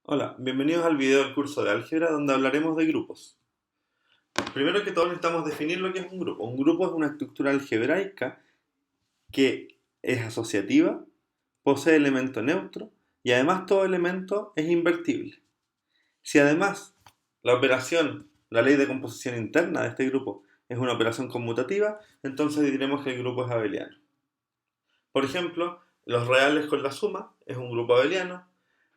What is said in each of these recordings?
Hola, bienvenidos al video del curso de álgebra donde hablaremos de grupos. Primero que todo necesitamos definir lo que es un grupo. Un grupo es una estructura algebraica que es asociativa, posee elemento neutro y además todo elemento es invertible. Si además la ley de composición interna de este grupo es una operación conmutativa, entonces diremos que el grupo es abeliano. Por ejemplo, los reales con la suma es un grupo abeliano.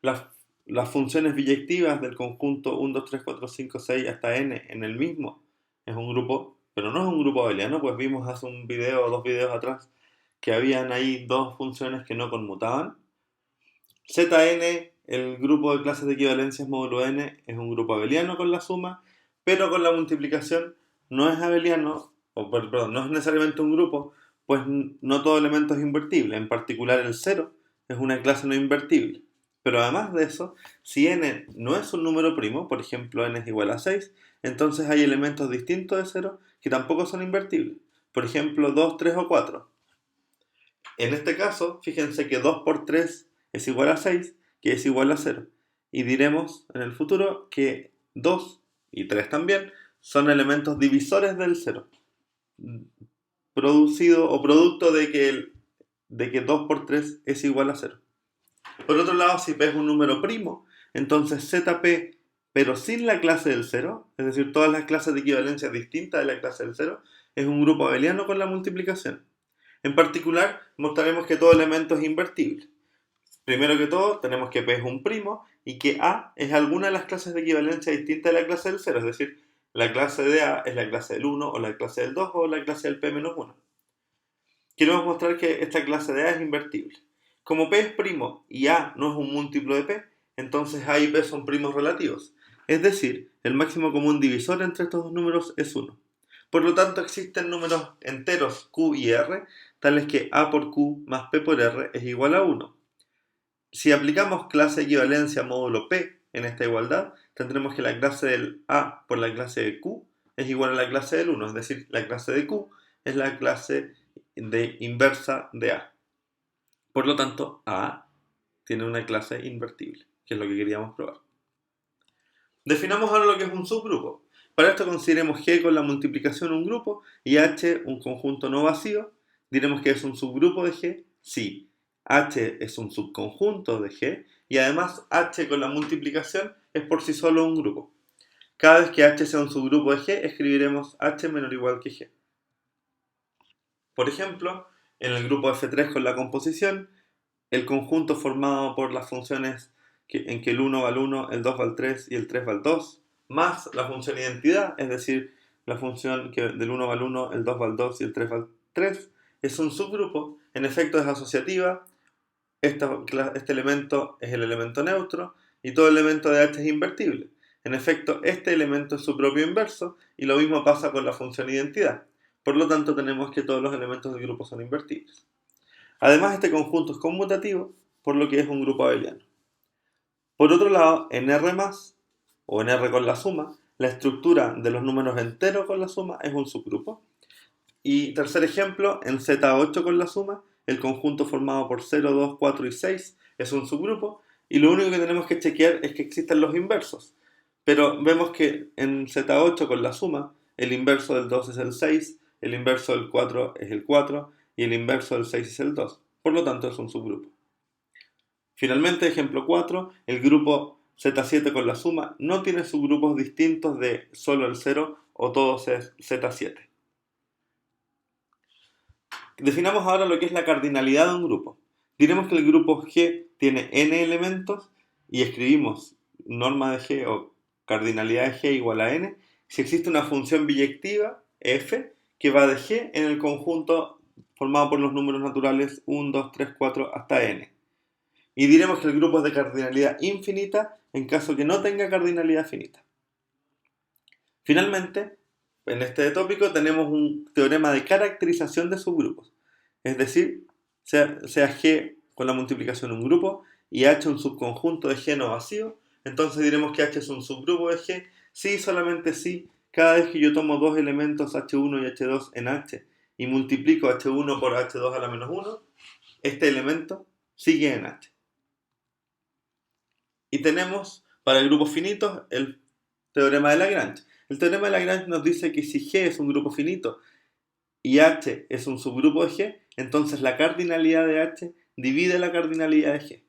Las, las funciones biyectivas del conjunto 1, 2, 3, 4, 5, 6 hasta n en el mismo es un grupo, pero no es un grupo abeliano, pues vimos hace un video o dos videos atrás que habían ahí dos funciones que no conmutaban. Zn, el grupo de clases de equivalencias módulo n, es un grupo abeliano con la suma, pero con la multiplicación no es abeliano, perdón, no es necesariamente un grupo, pues no todo elemento es invertible. En particular el 0 es una clase no invertible. Pero además de eso, si n no es un número primo, por ejemplo n es igual a 6, entonces hay elementos distintos de 0 que tampoco son invertibles. Por ejemplo 2, 3 o 4. En este caso, fíjense que 2 por 3 es igual a 6, que es igual a 0. Y diremos en el futuro que 2 y 3 también son elementos divisores del 0, producido o producto de que 2 por 3 es igual a 0. Por otro lado, si P es un número primo, entonces ZP, pero sin la clase del 0, es decir, todas las clases de equivalencia distintas de la clase del 0, es un grupo abeliano con la multiplicación. En particular, mostraremos que todo elemento es invertible. Primero que todo, tenemos que P es un primo y que A es alguna de las clases de equivalencia distintas de la clase del 0, es decir, la clase de A es la clase del 1 o la clase del 2 o la clase del P-1. Queremos mostrar que esta clase de A es invertible. Como P es primo y A no es un múltiplo de P, entonces A y P son primos relativos. Es decir, el máximo común divisor entre estos dos números es 1. Por lo tanto, existen números enteros Q y R, tales que A por Q más P por R es igual a 1. Si aplicamos clase equivalencia módulo P en esta igualdad, tendremos que la clase del A por la clase de Q es igual a la clase del 1, es decir, la clase de Q es la clase de inversa de A. Por lo tanto, A tiene una clase invertible, que es lo que queríamos probar. Definamos ahora lo que es un subgrupo. Para esto consideremos G con la multiplicación un grupo y H un conjunto no vacío. Diremos que es un subgrupo de G si H es un subconjunto de G y además H con la multiplicación es por sí solo un grupo. Cada vez que H sea un subgrupo de G, escribiremos H menor o igual que G. Por ejemplo, en el grupo F3 con la composición, el conjunto formado por las funciones en que el 1 va al 1, el 2 va al 3 y el 3 va al 2, más la función identidad, es decir, la función que del 1 va al 1, el 2 va al 2 y el 3 va al 3, es un subgrupo, en efecto es asociativa, este elemento es el elemento neutro y todo elemento de H es invertible. En efecto, este elemento es su propio inverso y lo mismo pasa con la función identidad. Por lo tanto, tenemos que todos los elementos del grupo son invertibles. Además, este conjunto es conmutativo, por lo que es un grupo abeliano. Por otro lado, en R+, o en R con la suma, la estructura de los números enteros con la suma es un subgrupo. Y tercer ejemplo, en Z8 con la suma, el conjunto formado por 0, 2, 4 y 6 es un subgrupo. Y lo único que tenemos que chequear es que existen los inversos. Pero vemos que en Z8 con la suma, el inverso del 2 es el 6, el inverso del 4 es el 4 y el inverso del 6 es el 2. Por lo tanto, es un subgrupo. Finalmente, ejemplo 4, el grupo Z7 con la suma no tiene subgrupos distintos de solo el 0 o todos es Z7. Definamos ahora lo que es la cardinalidad de un grupo. Diremos que el grupo G tiene n elementos y escribimos norma de G o cardinalidad de G igual a n si existe una función biyectiva f que va de G en el conjunto formado por los números naturales 1, 2, 3, 4 hasta n. Y diremos que el grupo es de cardinalidad infinita en caso que no tenga cardinalidad finita. Finalmente, en este tópico tenemos un teorema de caracterización de subgrupos. Es decir, sea G con la multiplicación un grupo y H un subconjunto de G no vacío, entonces diremos que H es un subgrupo de G si y solamente si cada vez que yo tomo dos elementos H1 y H2 en H y multiplico H1 por H2 a la menos 1, este elemento sigue en H. Y tenemos para grupos finitos el teorema de Lagrange. El teorema de Lagrange nos dice que si G es un grupo finito y H es un subgrupo de G, entonces la cardinalidad de H divide la cardinalidad de G.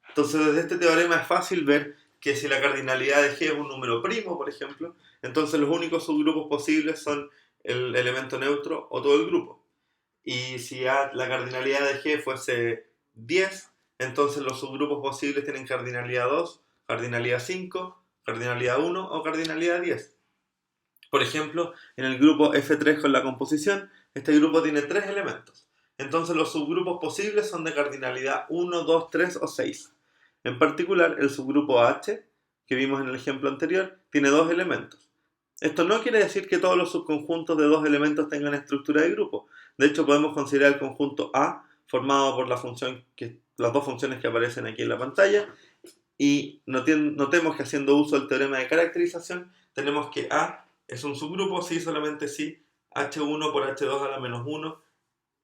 Entonces desde este teorema es fácil ver que si la cardinalidad de G es un número primo, por ejemplo, entonces los únicos subgrupos posibles son el elemento neutro o todo el grupo. Y si la cardinalidad de G fuese 10, entonces los subgrupos posibles tienen cardinalidad 2, cardinalidad 5, cardinalidad 1 o cardinalidad 10. Por ejemplo, en el grupo F3 con la composición, este grupo tiene 3 elementos. Entonces los subgrupos posibles son de cardinalidad 1, 2, 3 o 6. En particular, el subgrupo H, que vimos en el ejemplo anterior, tiene 2 elementos. Esto no quiere decir que todos los subconjuntos de 2 elementos tengan estructura de grupo. De hecho, podemos considerar el conjunto A formado por las dos funciones que aparecen aquí en la pantalla. Y notemos que haciendo uso del teorema de caracterización, tenemos que A es un subgrupo si solamente si H1 por H2 a la menos 1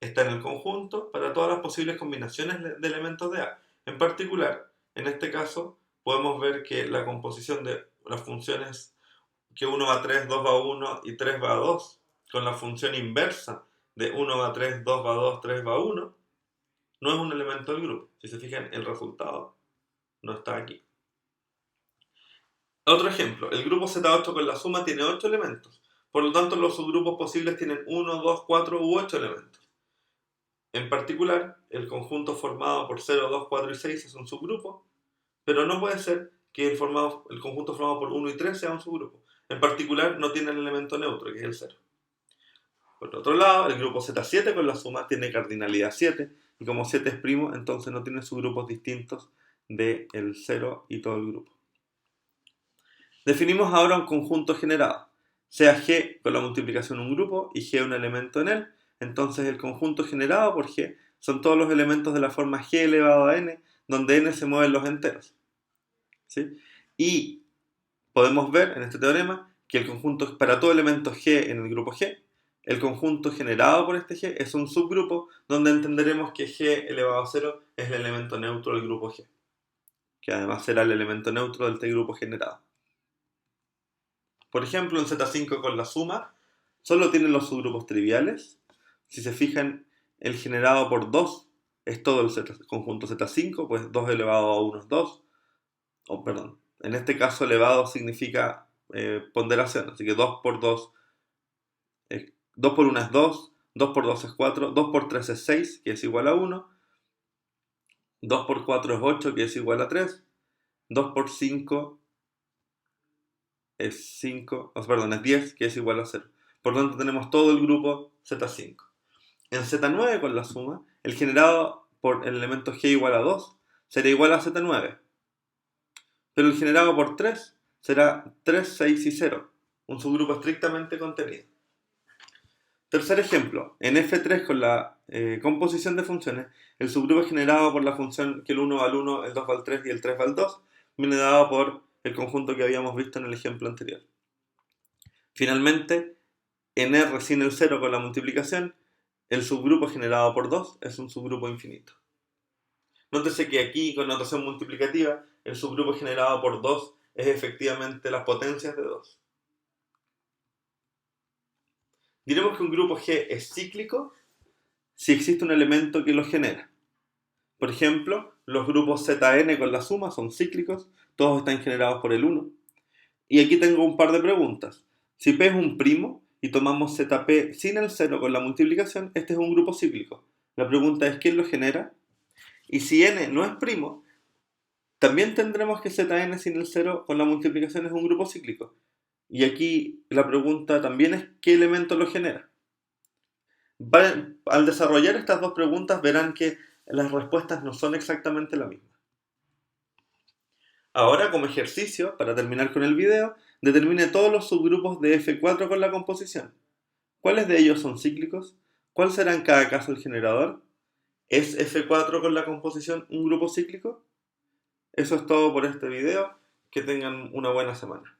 está en el conjunto para todas las posibles combinaciones de elementos de A. En particular, en este caso, podemos ver que la composición de las funciones que 1 va a 3, 2 va a 1 y 3 va a 2, con la función inversa de 1 va a 3, 2 va a 2, 3 va a 1, no es un elemento del grupo. Si se fijan, el resultado no está aquí. Otro ejemplo, el grupo Z8 con la suma tiene 8 elementos. Por lo tanto, los subgrupos posibles tienen 1, 2, 4 u 8 elementos. En particular, el conjunto formado por 0, 2, 4 y 6 es un subgrupo, pero no puede ser que el conjunto formado por 1 y 3 sea un subgrupo. En particular, no tiene el elemento neutro, que es el 0. Por otro lado, el grupo Z7 con la suma tiene cardinalidad 7, y como 7 es primo, entonces no tiene subgrupos distintos del 0 y todo el grupo. Definimos ahora un conjunto generado, sea G con la multiplicación un grupo y G un elemento en él. Entonces el conjunto generado por G son todos los elementos de la forma G elevado a n, donde n se mueven los enteros. ¿Sí? Y podemos ver en este teorema que el conjunto para todo elemento G en el grupo G, el conjunto generado por este G es un subgrupo donde entenderemos que G elevado a 0 es el elemento neutro del grupo G, que además será el elemento neutro del grupo generado. Por ejemplo, en Z5 con la suma, solo tienen los subgrupos triviales. Si se fijan, el generado por 2 es todo el conjunto Z5, pues 2 elevado a 1 es 2. Perdón, en este caso elevado significa ponderación, así que 2 por 2, 2 por 1 es 2, 2 por 2 es 4, 2 por 3 es 6, que es igual a 1, 2 por 4 es 8, que es igual a 3, 2 por 5 es 10, que es igual a 0. Por lo tanto, tenemos todo el grupo Z5. En Z9 con la suma, el generado por el elemento G igual a 2 será igual a Z9. Pero el generado por 3 será 3, 6 y 0, un subgrupo estrictamente contenido. Tercer ejemplo, en F3 con la composición de funciones, el subgrupo es generado por la función que el 1 va al 1, el 2 va al 3 y el 3 va al 2, viene dado por el conjunto que habíamos visto en el ejemplo anterior. Finalmente, en R sin el 0 con la multiplicación, el subgrupo generado por 2 es un subgrupo infinito. Nótese que aquí, con notación multiplicativa, el subgrupo generado por 2 es efectivamente las potencias de 2. Diremos que un grupo G es cíclico si existe un elemento que lo genera. Por ejemplo, los grupos Zn con la suma son cíclicos, todos están generados por el 1. Y aquí tengo un par de preguntas. Si P es un primo y tomamos Zp sin el 0 con la multiplicación, este es un grupo cíclico. La pregunta es ¿quién lo genera? Y si n no es primo, también tendremos que Zn sin el 0 con la multiplicación es un grupo cíclico. Y aquí la pregunta también es ¿qué elemento lo genera? Al desarrollar estas dos preguntas verán que las respuestas no son exactamente la misma. Ahora, como ejercicio, para terminar con el video, determine todos los subgrupos de F4 con la composición. ¿Cuáles de ellos son cíclicos? ¿Cuál será en cada caso el generador? ¿Es F4 con la composición un grupo cíclico? Eso es todo por este video. Que tengan una buena semana.